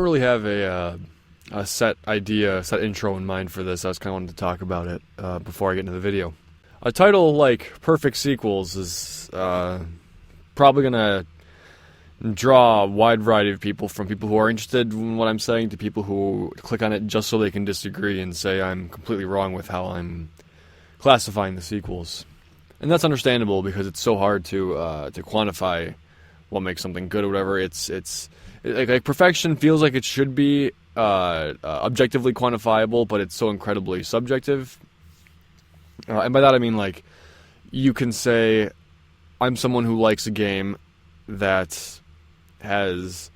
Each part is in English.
really have a set idea, set intro in mind for this. I just kind of wanted to talk about it before I get into the video. A title like Perfect Sequels is probably going to draw a wide variety of people, from people who are interested in what I'm saying to people who click on it just so they can disagree and say I'm completely wrong with how I'm classifying the sequels. And that's understandable because it's so hard to quantify what makes something good or whatever. It's like perfection feels like it should be objectively quantifiable, but it's so incredibly subjective. And by that I mean, like, you can say I'm someone who likes a game that has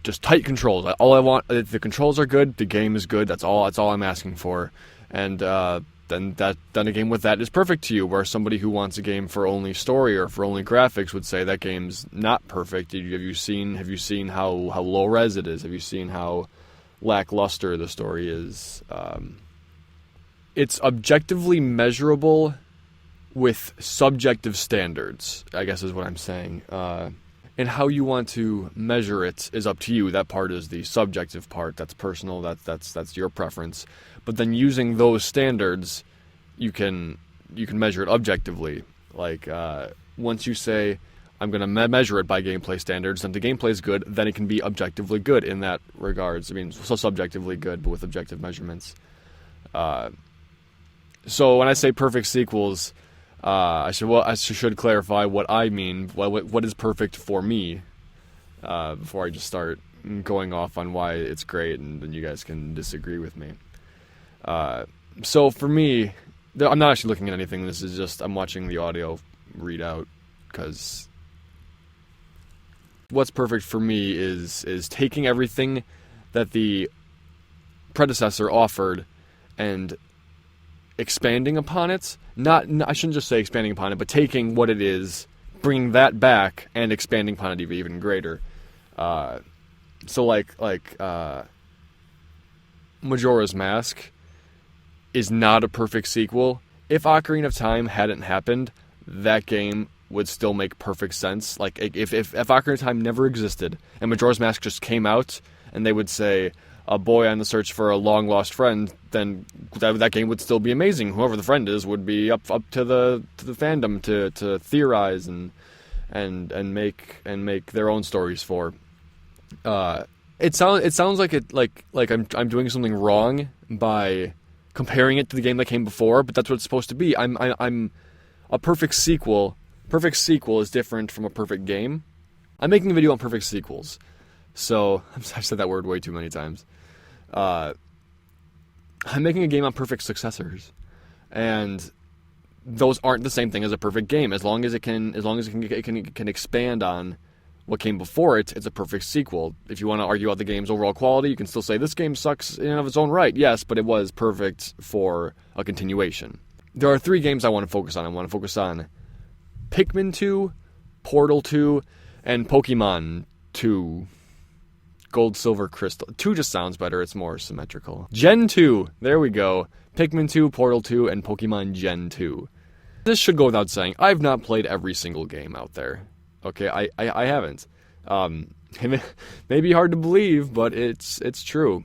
just tight controls. All I want, if the controls are good, the game is good. That's all I'm asking for. And then a game with that is perfect to you. Where somebody who wants a game for only story or for only graphics would say that game's not perfect. Have you seen how low res it is? Have you seen how lackluster the story is? It's objectively measurable with subjective standards, I guess is what I'm saying. And how you want to measure it is up to you. That part is the subjective part. That's personal. That's your preference. But then using those standards, you can measure it objectively. Like once you say I'm going to measure it by gameplay standards, and the gameplay is good, then it can be objectively good in that regards. I mean, so subjectively good, but with objective measurements. So when I say perfect sequels, I should clarify what I mean. What is perfect for me? Before I just start going off on why it's great, and then you guys can disagree with me. So for me, I'm not actually looking at anything. This is just I'm watching the audio read out, because what's perfect for me is taking everything that the predecessor offered and expanding upon it. I shouldn't just say expanding upon it, but taking what it is, bringing that back, and expanding upon it even greater. So like Majora's Mask is not a perfect sequel. If Ocarina of Time hadn't happened, that game would still make perfect sense. Like if Ocarina of Time never existed and Majora's Mask just came out, and they would say a boy on the search for a long lost friend, then that game would still be amazing. Whoever the friend is would be up to the fandom to theorize and make their own stories for. It sounds like I'm doing something wrong by comparing it to the game that came before, but that's what it's supposed to be. I'm a perfect sequel. Perfect sequel is different from a perfect game. I'm making a video on perfect sequels. So, I've said that word way too many times. I'm making a game on perfect successors, and those aren't the same thing as a perfect game. As long as it can expand on what came before it, it's a perfect sequel. If you want to argue about the game's overall quality, you can still say this game sucks in and of its own right. Yes, but it was perfect for a continuation. There are 3 games I want to focus on. I want to focus on Pikmin 2, Portal 2, and Pokemon 2. Gold, Silver, Crystal. 2 just sounds better. It's more symmetrical. Gen 2. There we go. Pikmin 2, Portal 2, and Pokemon Gen 2. This should go without saying. I've not played every single game out there. Okay, I haven't. It may be hard to believe, but it's true.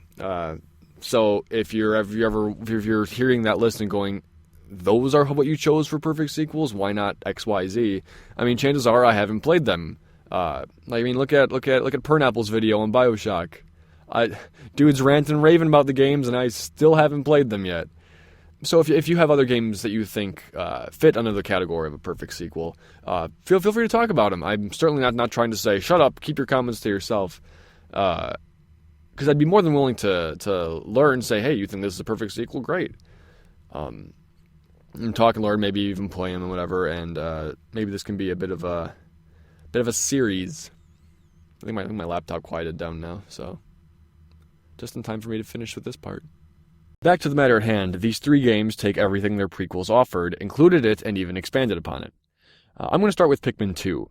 So if you're hearing that list and going, those are what you chose for perfect sequels, why not XYZ? I mean, chances are I haven't played them. Look at Pernapple's video on BioShock. Dude's ranting and raving about the games, and I still haven't played them yet. So if you have other games that you think fit under the category of a perfect sequel, feel free to talk about them. I'm certainly not trying to say, shut up, keep your comments to yourself. Because I'd be more than willing to learn, say, hey, you think this is a perfect sequel? Great. And talk and learn, maybe even play them and whatever, and maybe this can be a bit of a series. I think my laptop quieted down now, so just in time for me to finish with this part. Back to the matter at hand, these 3 games take everything their prequels offered, included it, and even expanded upon it. I'm going to start with Pikmin 2.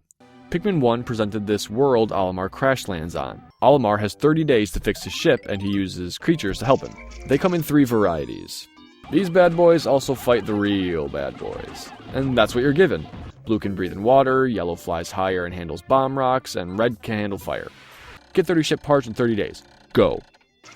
Pikmin 1 presented this world Olimar crash lands on. Olimar has 30 days to fix his ship, and he uses creatures to help him. They come in 3 varieties. These bad boys also fight the real bad boys, and that's what you're given. Blue can breathe in water, yellow flies higher and handles bomb rocks, and red can handle fire. Get 30 ship parts in 30 days. Go.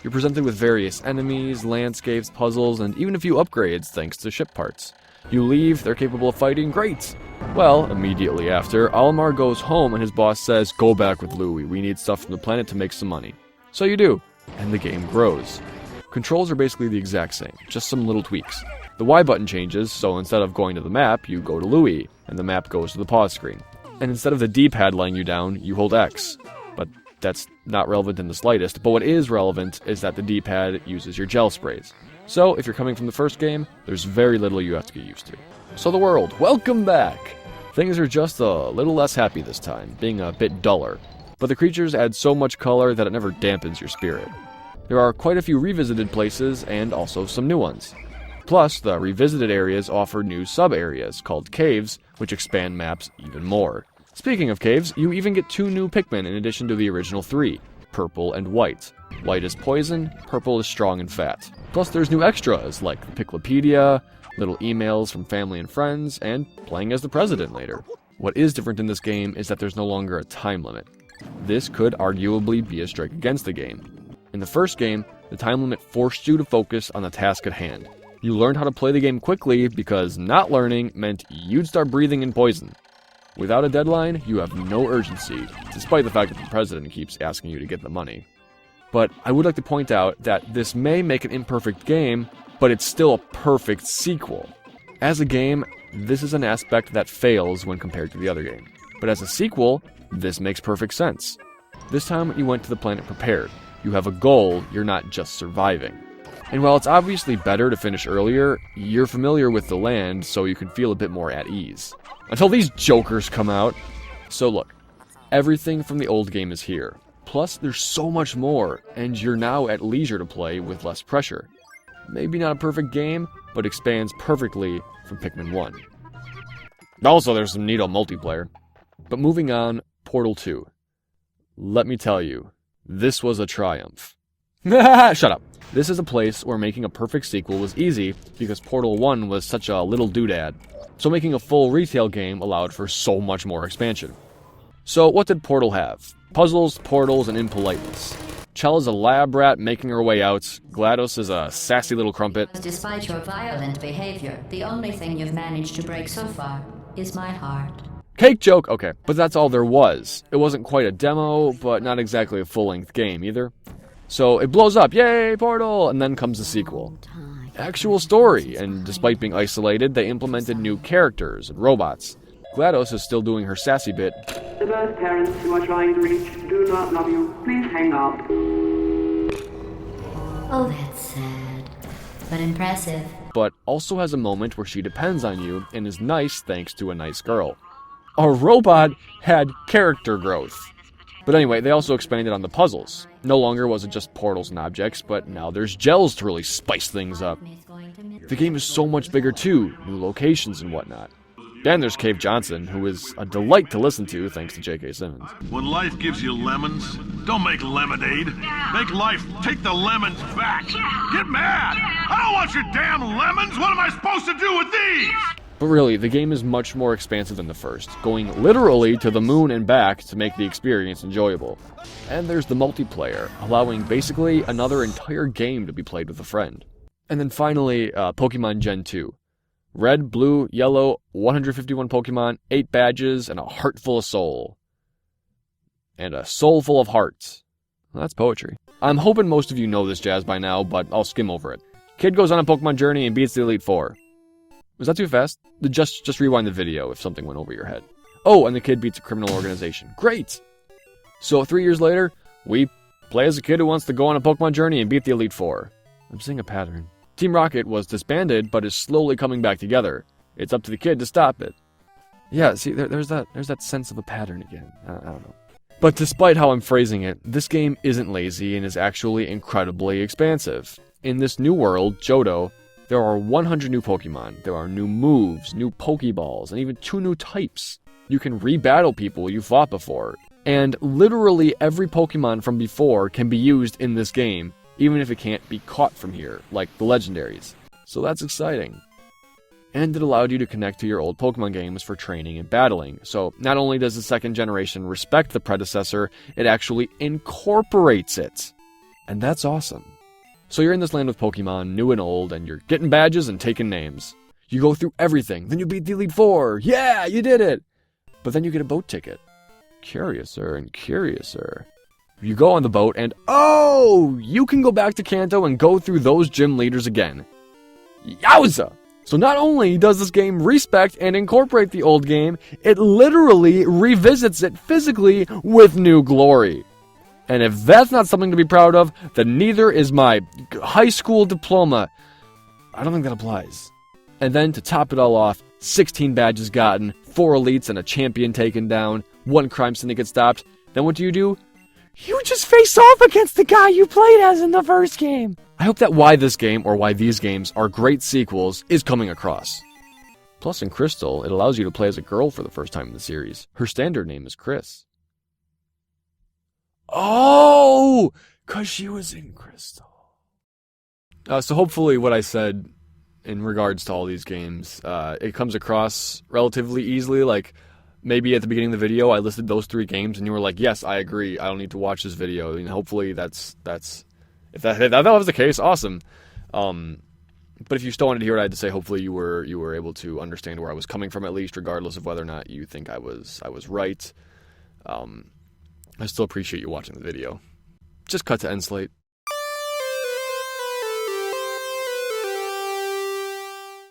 You're presented with various enemies, landscapes, puzzles, and even a few upgrades thanks to ship parts. You leave, they're capable of fighting, great! Well, immediately after, Almar goes home and his boss says, go back with Louie, we need stuff from the planet to make some money. So you do, and the game grows. Controls are basically the exact same, just some little tweaks. The Y button changes, so instead of going to the map, you go to Louie, and the map goes to the pause screen. And instead of the D-pad laying you down, you hold X. But that's not relevant in the slightest, but what is relevant is that the D-pad uses your gel sprays. So, if you're coming from the first game, there's very little you have to get used to. So the world, welcome back! Things are just a little less happy this time, being a bit duller. But the creatures add so much color that it never dampens your spirit. There are quite a few revisited places, and also some new ones. Plus, the revisited areas offer new sub-areas, called caves, which expand maps even more. Speaking of caves, you even get 2 new Pikmin in addition to the original 3, purple and white. White is poison, purple is strong and fat. Plus there's new extras, like the Piclopedia, little emails from family and friends, and playing as the president later. What is different in this game is that there's no longer a time limit. This could arguably be a strike against the game. In the first game, the time limit forced you to focus on the task at hand. You learned how to play the game quickly because not learning meant you'd start breathing in poison. Without a deadline, you have no urgency, despite the fact that the president keeps asking you to get the money. But I would like to point out that this may make an imperfect game, but it's still a perfect sequel. As a game, this is an aspect that fails when compared to the other game. But as a sequel, this makes perfect sense. This time you went to the planet prepared. You have a goal, you're not just surviving. And while it's obviously better to finish earlier, you're familiar with the land, so you can feel a bit more at ease. Until these jokers come out. So look, everything from the old game is here. Plus, there's so much more, and you're now at leisure to play with less pressure. Maybe not a perfect game, but expands perfectly from Pikmin 1. Also, there's some neato multiplayer. But moving on, Portal 2. Let me tell you, this was a triumph. Shut up. This is a place where making a perfect sequel was easy because Portal 1 was such a little doodad. So making a full retail game allowed for so much more expansion. So what did Portal have? Puzzles, portals, and impoliteness. Chella's a lab rat making her way out. GLaDOS is a sassy little crumpet. Despite your violent behavior, the only thing you've managed to break so far is my heart. Cake joke! Okay, but that's all there was. It wasn't quite a demo, but not exactly a full-length game either. So it blows up, yay, Portal! And then comes the sequel. Actual story, and despite being isolated, they implemented new characters and robots. GLaDOS is still doing her sassy bit. The birth parents you are trying to reach do not love you. Please hang up. Oh, that's sad, but impressive. But also has a moment where she depends on you and is nice thanks to a nice girl. A robot had character growth. But anyway, they also expanded on the puzzles. No longer was it just portals and objects, but now there's gels to really spice things up. The game is so much bigger too, new locations and whatnot. Then there's Cave Johnson, who is a delight to listen to thanks to J.K. Simmons. When life gives you lemons, don't make lemonade. Make life take the lemons back. Get mad! I don't want your damn lemons! What am I supposed to do with these? But really, the game is much more expansive than the first, going literally to the moon and back to make the experience enjoyable. And there's the multiplayer, allowing basically another entire game to be played with a friend. And then finally, Pokemon Gen 2. Red, blue, yellow, 151 Pokemon, 8 badges, and a heart full of soul. And a soul full of hearts. Well, that's poetry. I'm hoping most of you know this jazz by now, but I'll skim over it. Kid goes on a Pokemon journey and beats the Elite Four. Was that too fast? Just rewind the video if something went over your head. Oh, and the kid beats a criminal organization. Great! So 3 years later, we play as a kid who wants to go on a Pokemon journey and beat the Elite Four. I'm seeing a pattern. Team Rocket was disbanded, but is slowly coming back together. It's up to the kid to stop it. Yeah, see, there's that sense of a pattern again. I don't know. But despite how I'm phrasing it, this game isn't lazy and is actually incredibly expansive. In this new world, Johto, there are 100 new Pokemon. There are new moves, new Pokeballs, and even 2 new types. You can re-battle people you fought before. And literally every Pokemon from before can be used in this game, even if it can't be caught from here, like the legendaries. So that's exciting. and it allowed you to connect to your old Pokemon games for training and battling. So not only does the second generation respect the predecessor, it actually incorporates it. And that's awesome. So you're in this land with Pokemon, new and old, and you're getting badges and taking names. You go through everything, then you beat the Elite Four. Yeah, you did it! But then you get a boat ticket. Curiouser and curiouser. You go on the boat and, oh! You can go back to Kanto and go through those gym leaders again. Yowza! So not only does this game respect and incorporate the old game, it literally revisits it physically with new glory. And if that's not something to be proud of, then neither is my high school diploma. I don't think that applies. And then to top it all off, 16 badges gotten, 4 elites and a champion taken down, 1 crime syndicate stopped. Then what do? You just face off against the guy you played as in the first game. I hope that why this game, or why these games, are great sequels is coming across. Plus in Crystal, it allows you to play as a girl for the first time in the series. Her standard name is Chris. Oh! 'Cause she was in Crystal. So hopefully what I said in regards to all these games, it comes across relatively easily. Like, maybe at the beginning of the video, I listed those 3 games, and you were like, yes, I agree, I don't need to watch this video. And hopefully that's if that was the case, awesome. But if you still wanted to hear what I had to say, hopefully you were able to understand where I was coming from, at least, regardless of whether or not you think I was right. I still appreciate you watching the video. Just cut to end slate.